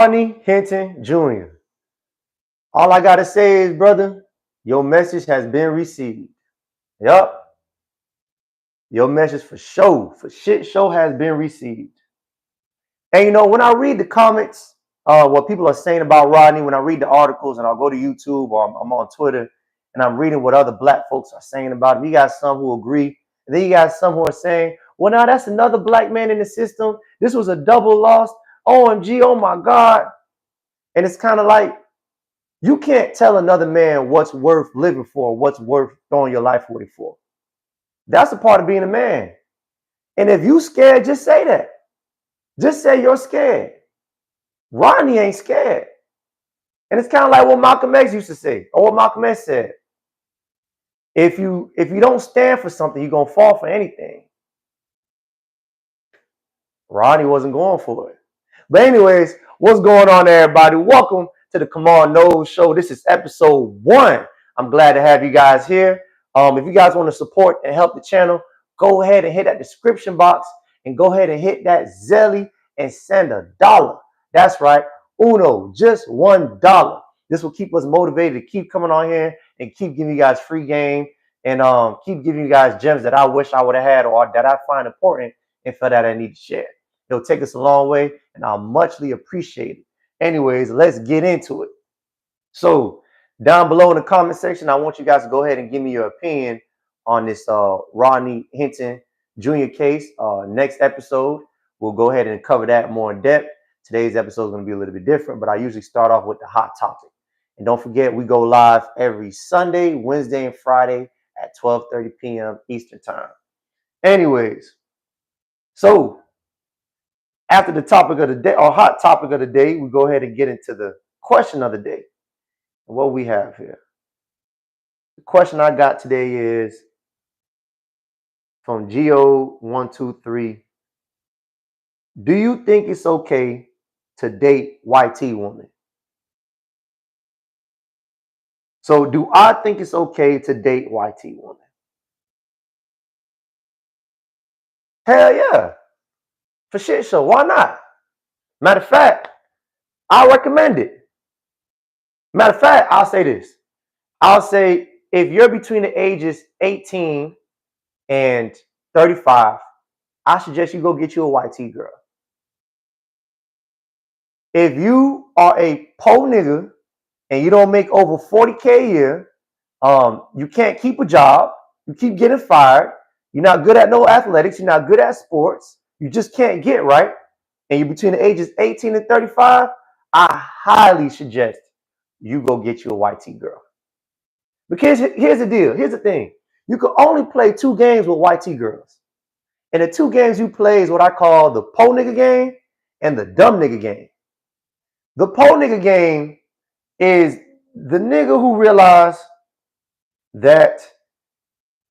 Ronnie Hinton Jr. All I gotta say is, brother, your message has been received. Yup, your message for shit show has been received. And when I read the comments, what people are saying about Rodney, when I read the articles and I'll go to YouTube or I'm on Twitter and I'm reading what other black folks are saying about him, you got some who agree. And then you got some who are saying, well, now that's another black man in the system. This was a double loss. OMG, oh my God. And it's kind of like, you can't tell another man what's worth living for, what's worth throwing your life away for. That's a part of being a man. And if you scared, just say that. Just say you're scared. Rodney ain't scared. And it's kind of like what Malcolm X used to say, or what Malcolm X said. If you don't stand for something, you're gonna fall for anything. Rodney wasn't going for it. But anyways, what's going on, everybody? Welcome to the Come On Nose Show. This is episode 1. I'm glad to have you guys here. If you guys want to support and help the channel, go ahead and hit that description box and go ahead and hit that Zelly and send $1. That's right, uno, just $1. This will keep us motivated to keep coming on here and keep giving you guys free game and keep giving you guys gems that I wish I would have had or that I find important and feel that I need to share. It'll take us a long way, and I'll muchly appreciate it. Anyways, let's get into it. So down below in the comment section, I want you guys to go ahead and give me your opinion on this Rodney Hinton Jr. case. Next episode, we'll go ahead and cover that more in depth. Today's episode is going to be a little bit different, but I usually start off with the hot topic. And don't forget, we go live every Sunday, Wednesday, and Friday at 12:30 p.m. Eastern Time. Anyways, so after the topic of the day, or hot topic of the day, we go ahead and get into the question of the day. What we have here. The question I got today is from Geo123. Do you think it's okay to date YT woman? So do I think it's okay to date YT woman? Hell yeah. For shit show. Why not? Matter of fact, I recommend it. Matter of fact, I'll say this. I'll say if you're between the ages 18 and 35, I suggest you go get you a YT girl. If you are a po nigga and you don't make over 40K a year, you can't keep a job, you keep getting fired, you're not good at no athletics, you're not good at sports, you just can't get right, and you're between the ages 18 and 35, I highly suggest you go get you a YT girl. Because here's the deal, here's the thing. You can only play 2 games with YT girls. And the 2 games you play is what I call the po nigga game and the dumb nigga game. The po nigga game is the nigga who realized that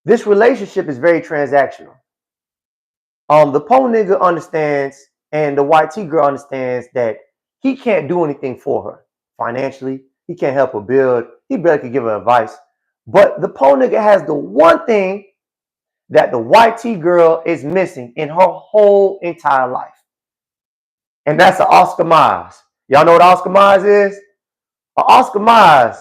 this relationship is very transactional. The po nigga understands and the YT girl understands that he can't do anything for her financially. He can't help her build. He barely can give her advice. But the po nigga has the one thing that the YT girl is missing in her whole entire life. And that's an Oscar Miles. Y'all know what Oscar Miles is? Oscar Miles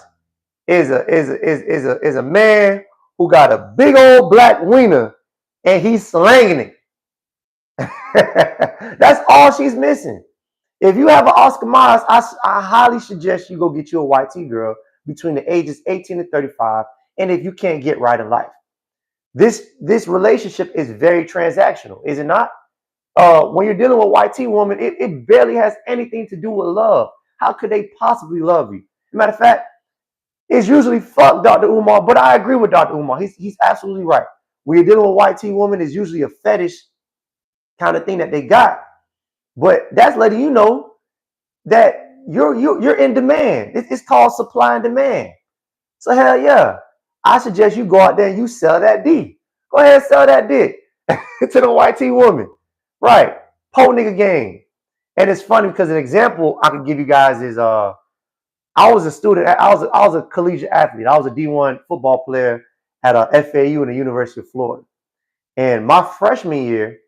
is a man who got a big old black wiener and he's slanging it. That's all she's missing. If you have an Oscar Miles, I highly suggest you go get you a YT girl between the ages 18 and 35. And if you can't get right in life, this relationship is very transactional, is it not? When you're dealing with YT woman, it barely has anything to do with love. How could they possibly love you? Matter of fact, it's usually fuck Dr. Umar, but I agree with Dr. Umar. He's absolutely right. When you're dealing with YT woman, it's usually a fetish kind of thing that they got. But that's letting you know that you're in demand. It's called supply and demand. So hell yeah, I suggest you go out there and you sell that D. Go ahead and sell that dick to the YT woman. Right. Po nigga game. And it's funny because an example I could give you guys is I was a student, I was a collegiate athlete. I was a D1 football player at a FAU in the University of Florida. And my freshman year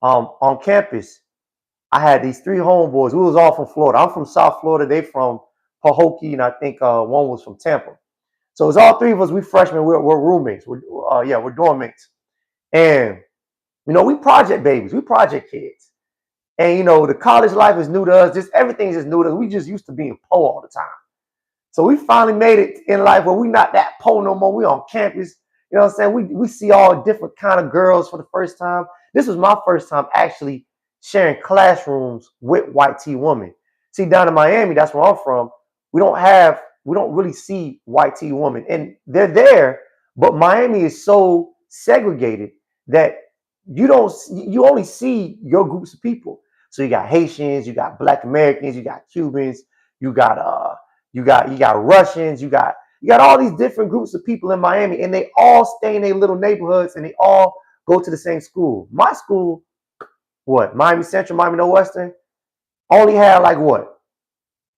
on campus, I had these three homeboys. We was all from Florida. I'm from South Florida. They from Pahokee, and I think one was from Tampa. So it's all three of us. We freshmen. We're roommates. We're dorm mates. And we project babies. We project kids. And the college life is new to us. Just everything's just new to us. We just used to being poor all the time. So we finally made it in life where we not that poor no more. We on campus. You know what I'm saying? We see all different kind of girls for the first time. This was my first time actually sharing classrooms with white T women. See, down in Miami, that's where I'm from, we don't really see white T women. And they're there, but Miami is so segregated that you only see your groups of people. So you got Haitians, you got Black Americans, you got Cubans, you got Russians, you got all these different groups of people in Miami, and they all stay in their little neighborhoods, and they all go to the same school. My school, Miami Central, Miami Northwestern, only had like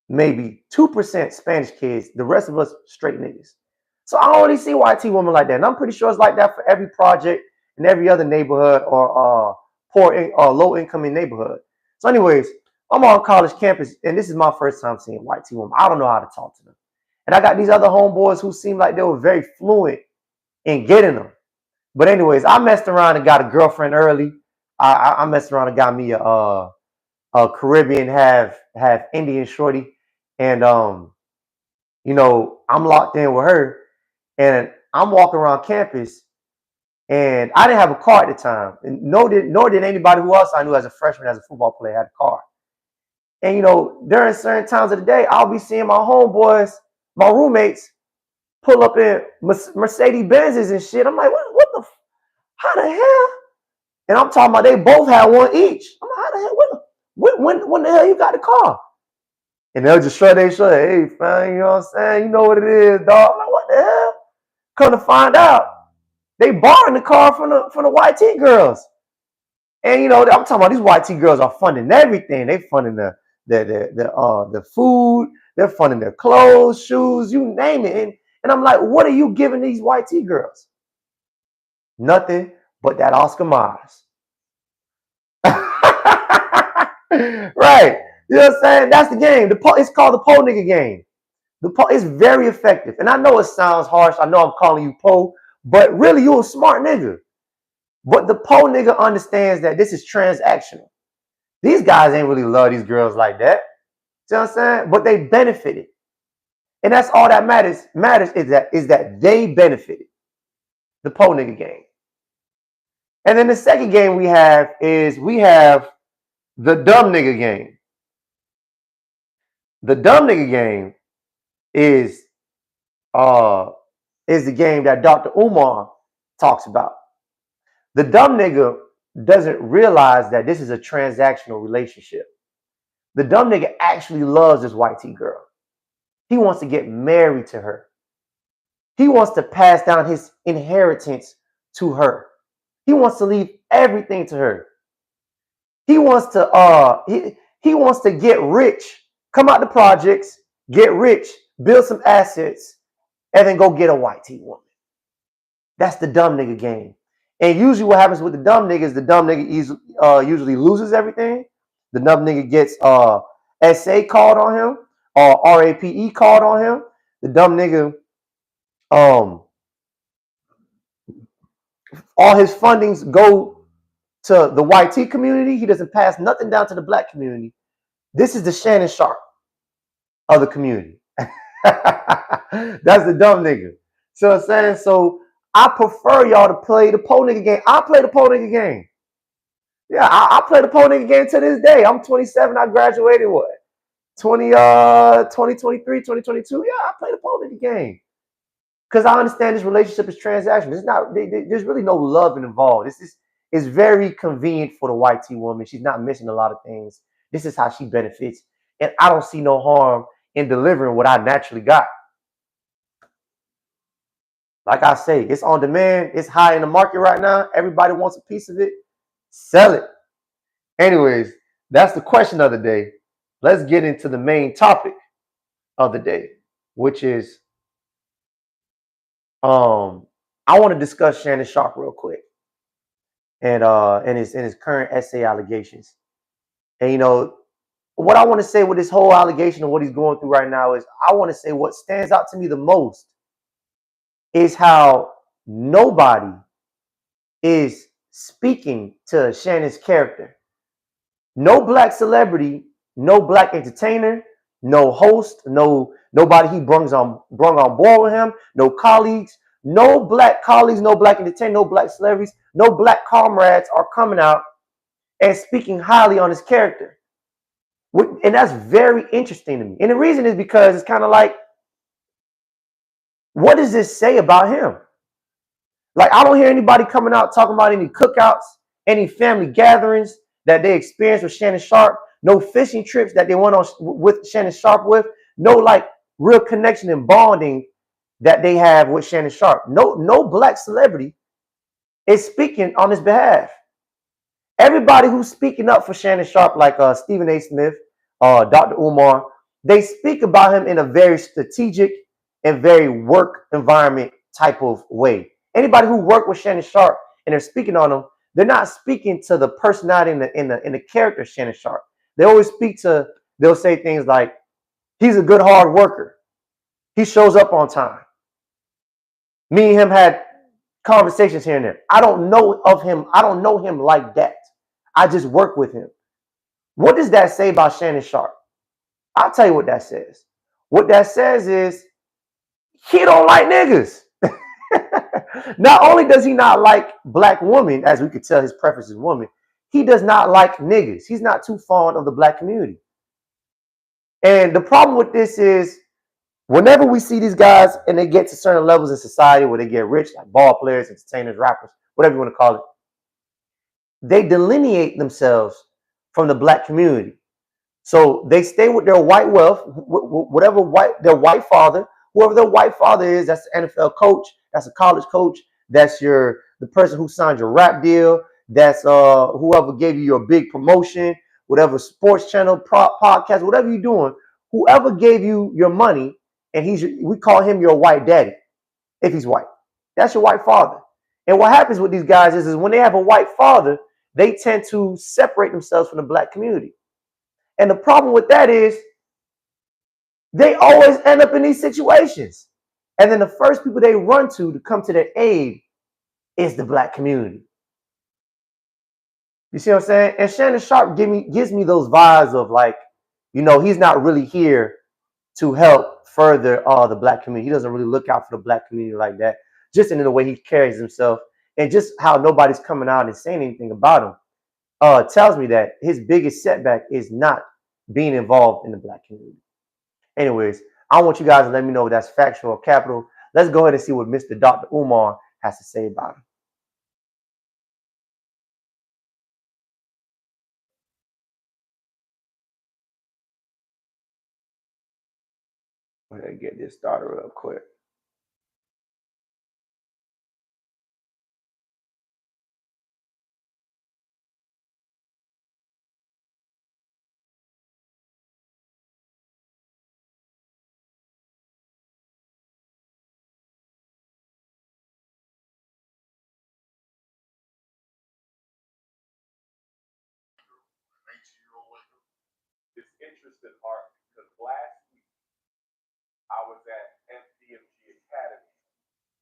maybe 2% Spanish kids. The rest of us straight niggas. So I don't really see YT women like that, and I'm pretty sure it's like that for every project in every other neighborhood or poor or low income neighborhood. So, anyways, I'm on college campus, and this is my first time seeing white T women. I don't know how to talk to them. And I got these other homeboys who seem like they were very fluent in getting them. But anyways, I messed around and got a girlfriend early. I messed around and got me a Caribbean half Indian shorty. And I'm locked in with her. And I'm walking around campus, and I didn't have a car at the time. And nor did anybody who else I knew as a freshman, as a football player, had a car. And during certain times of the day, I'll be seeing my homeboys, my roommates, pull up in Mercedes Benzes and shit. I'm like, what the? How the hell? And I'm talking about they both had one each. I'm like, how the hell? When the hell you got the car? And they'll just shrug their shoulder. Hey, fam, you know what I'm saying? You know what it is, dog. I'm like, what the hell? Come to find out, they borrowing the car from the white T girls. And I'm talking about these white T girls are funding everything. They funding the food. They're funding their clothes, shoes, you name it. And I'm like, what are you giving these white T girls? Nothing but that Oscar Mayer. Right. You know what I'm saying? That's the game. It's called the po nigga game. It's very effective. And I know it sounds harsh. I know I'm calling you po, but really you're a smart nigga. But the po nigga understands that this is transactional. These guys ain't really love these girls like that. You know what I'm saying? But they benefited. And that's all that matters. Is that they benefited. The po nigga game. And then the second game we have the dumb nigga game. The dumb nigga game is the game that Dr. Umar talks about. The dumb nigga doesn't realize that this is a transactional relationship. The dumb nigga actually loves this white T girl. He wants to get married to her. He wants to pass down his inheritance to her. He wants to leave everything to her. He wants to get rich, come out the projects, get rich, build some assets, and then go get a white T woman. That's the dumb nigga game. And usually what happens with the dumb nigga is the dumb nigga usually loses everything. The dumb nigga gets SA called on him or RAPE called on him. The dumb nigga, all his fundings go to the white T community. He doesn't pass nothing down to the black community. This is the Shannon Sharpe of the community. That's the dumb nigga. So I'm saying, I prefer y'all to play the po nigga game. I play the po nigga game. Yeah, I play the po nigga game to this day. I'm 27. I graduated 2023, 2022. Yeah, I play the po nigga game. Because I understand this relationship is transactional. There's really no love involved. It's very convenient for the white T woman. She's not missing a lot of things. This is how she benefits. And I don't see no harm in delivering what I naturally got. Like I say, it's on demand. It's high in the market right now. Everybody wants a piece of it. Sell it. Anyways, that's the question of the day. Let's get into the main topic of the day, which is I want to discuss Shannon Sharpe real quick and his current essay allegations. And what I want to say with this whole allegation of what he's going through right now is I want to say what stands out to me the most is how nobody is speaking to Shannon's character. No black celebrity, no black entertainer, no host, nobody he brung on board with him, no colleagues, no black colleagues, no black entertainer, no black celebrities, no black comrades are coming out and speaking highly on his character. And that's very interesting to me. And the reason is because it's kind of like, what does this say about him? Like, I don't hear anybody coming out talking about any cookouts, any family gatherings that they experienced with Shannon Sharpe, no fishing trips that they went on with Shannon Sharpe with, no like real connection and bonding that they have with Shannon Sharpe. No black celebrity is speaking on his behalf. Everybody who's speaking up for Shannon Sharpe, like Stephen A. Smith, Dr. Umar, they speak about him in a very strategic and very work environment type of way. Anybody who worked with Shannon Sharpe and they're speaking on him, they're not speaking to the personality in the character Shannon Sharpe. They always they'll say things like, he's a good hard worker. He shows up on time. Me and him had conversations here and there. I don't know of him. I don't know him like that. I just work with him. What does that say about Shannon Sharpe? I'll tell you what that says. What that says is he don't like niggas. Not only does he not like black women, as we could tell his preference is woman, he does not like niggas. He's not too fond of the black community. And the problem with this is whenever we see these guys and they get to certain levels in society where they get rich, like ball players, entertainers, rappers, whatever you want to call it, they delineate themselves from the black community. So they stay with their white wealth, whatever their white father, whoever their white father is. That's the NFL coach. That's a college coach. That's the person who signed your rap deal. That's whoever gave you your big promotion, whatever sports channel, podcast, whatever you're doing. Whoever gave you your money, and we call him your white daddy if he's white. That's your white father. And what happens with these guys is when they have a white father, they tend to separate themselves from the black community. And the problem with that is they always end up in these situations. And then the first people they run to come to their aid is the black community. You see what I'm saying? And Shannon Sharpe gives me those vibes of like, he's not really here to help further the black community. He doesn't really look out for the black community like that, just in the way he carries himself and just how nobody's coming out and saying anything about him. Tells me that his biggest setback is not being involved in the black community. Anyways, I want you guys to let me know if that's factual or capital. Let's go ahead and see what Mr. Dr. Umar has to say about him. Go ahead and get this started real quick. It's interesting, Art, because last week I was at FDMG Academy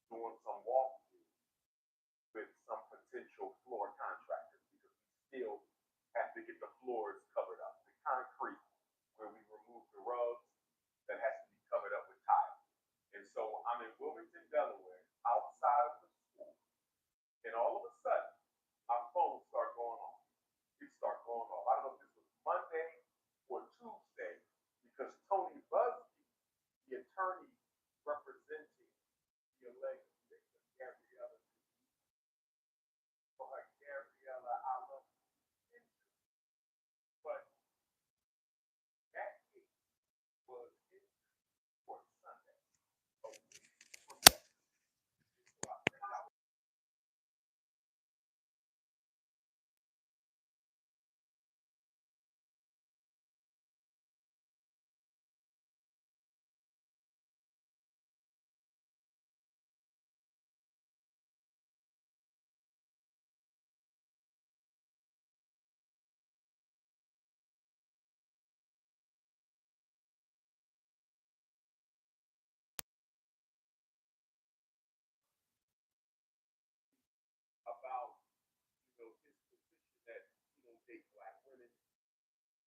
doing some walkthroughs with some potential floor contractors because we still have to get the floors covered up. The concrete, where we remove the rugs, that has to be covered up with tile. And so I'm in Wilmington, Delaware, outside of the school, and all of a sudden, my phone started going off. It started going off. I don't know if this was Monday or Tuesday,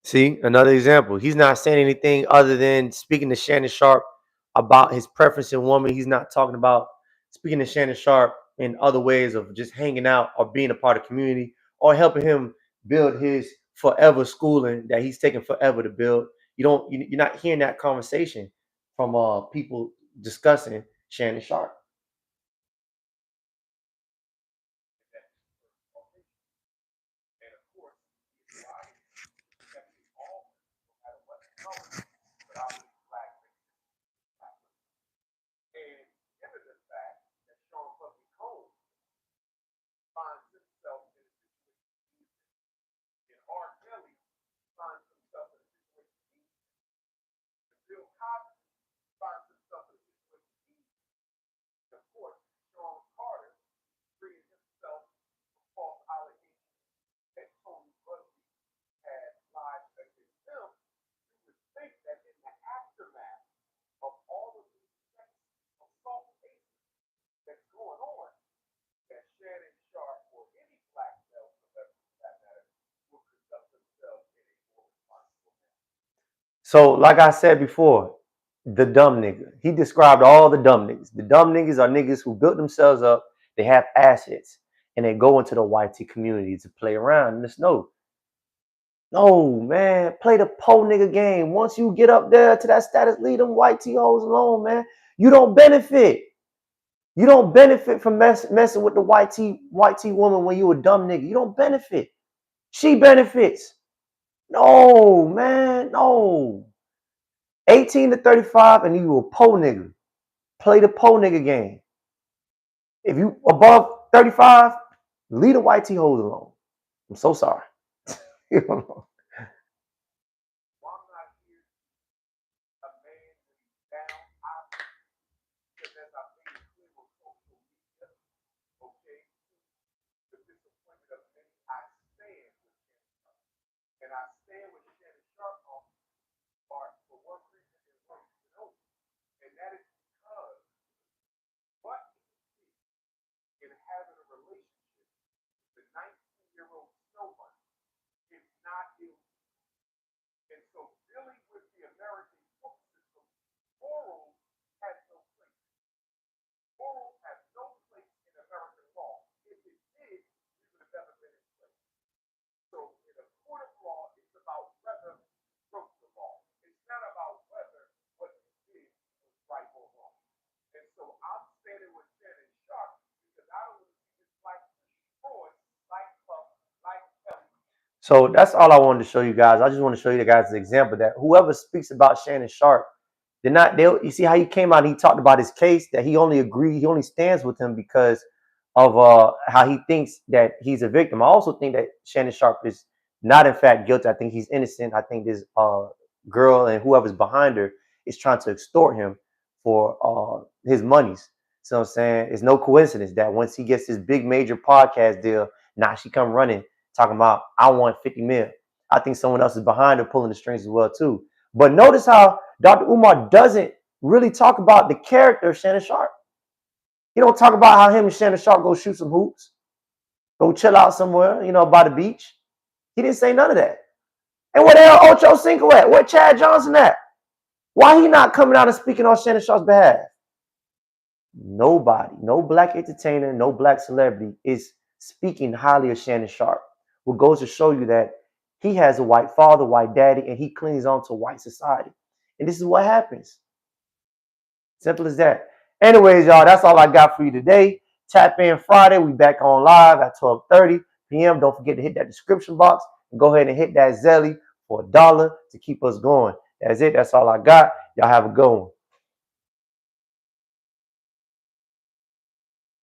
See, another example. He's not saying anything other than speaking to Shannon Sharp about his preference in woman. He's not talking about speaking to Shannon Sharp in other ways of just hanging out or being a part of the community or helping him build his forever schooling that he's taking forever to build. You're not hearing that conversation from people discussing Shannon Sharp. And of course, he's lying, protecting all, no matter what color, but I believe black men. And given the fact that Sean Puffy Combs finds himself in a situation and R. Kelly finds himself in a situation, and Bill Cosby finds himself in a situation, and of course, Sean Carter freeing himself from false allegations that Tony Bundy had lied against him. You would think that in the aftermath of all of these sex assault cases that's going on, that Shannon Sharp or any black male celebrity for that matter will conduct themselves in a more responsible manner. So, like I said before, the dumb nigga. He described all the dumb niggas. The dumb niggas are niggas who built themselves up, they have assets, and they go into the YT community to play around. And it's no, man, play the po nigga game. Once you get up there to that status, leave them YT hoes alone, man. You don't benefit. You don't benefit from messing with the YT woman when you a dumb nigga. You don't benefit. She benefits. No, man, no. 18 to 35 and you a po nigga. Play the po nigga game. If you above 35, leave the YT hoes alone. I'm so sorry. Well, I'm not here a man when he's down, obviously, because as I've made it clear with social media, okay, the disappointment of many, I stand with Shannon Sharp. And I stand with Shannon Sharp on part for one reason and one reason only. And that is because what he did in having a relationship with the 19-year-old Snow Bunny is not illegal. And so dealing with the American court system, morals has no place. Morals have no place in American law. If it did, we would have never been in place. So in a court of law, it's about whether you broke the law. It's not about whether what you did was right or wrong. And so I'm standing with Shannon Sharp because I don't want to see his life destroyed like Puff, like Kelly. So that's all I wanted to show you guys. I just want to show you guys an example that whoever speaks about Shannon Sharp, you see how he came out and he talked about his case, that he only stands with him because of how he thinks that he's a victim. I also think that Shannon Sharp is not in fact guilty. I think he's innocent. I think this girl and whoever's behind her is trying to extort him for his monies. So I'm saying it's no coincidence that once he gets this big major podcast deal, now she come running talking about I want 50 mil. I think someone else is behind her pulling the strings as well too. But notice how Dr. Umar doesn't really talk about the character of Shannon Sharp. He don't talk about how him and Shannon Sharp go shoot some hoops, go chill out somewhere, by the beach. He didn't say none of that. And where the hell Ocho Cinco at? Where Chad Johnson at? Why he not coming out and speaking on Shannon Sharp's behalf? Nobody, no black entertainer, no black celebrity is speaking highly of Shannon Sharp. What goes to show you that he has a white father, white daddy, and he clings on to white society. And this is what happens. Simple as that. Anyways, y'all, that's all I got for you today. Tap in Friday. We back on live at 12:30 p.m. Don't forget to hit that description box and go ahead and hit that Zelly for $1 to keep us going. That's it. That's all I got. Y'all have a good one.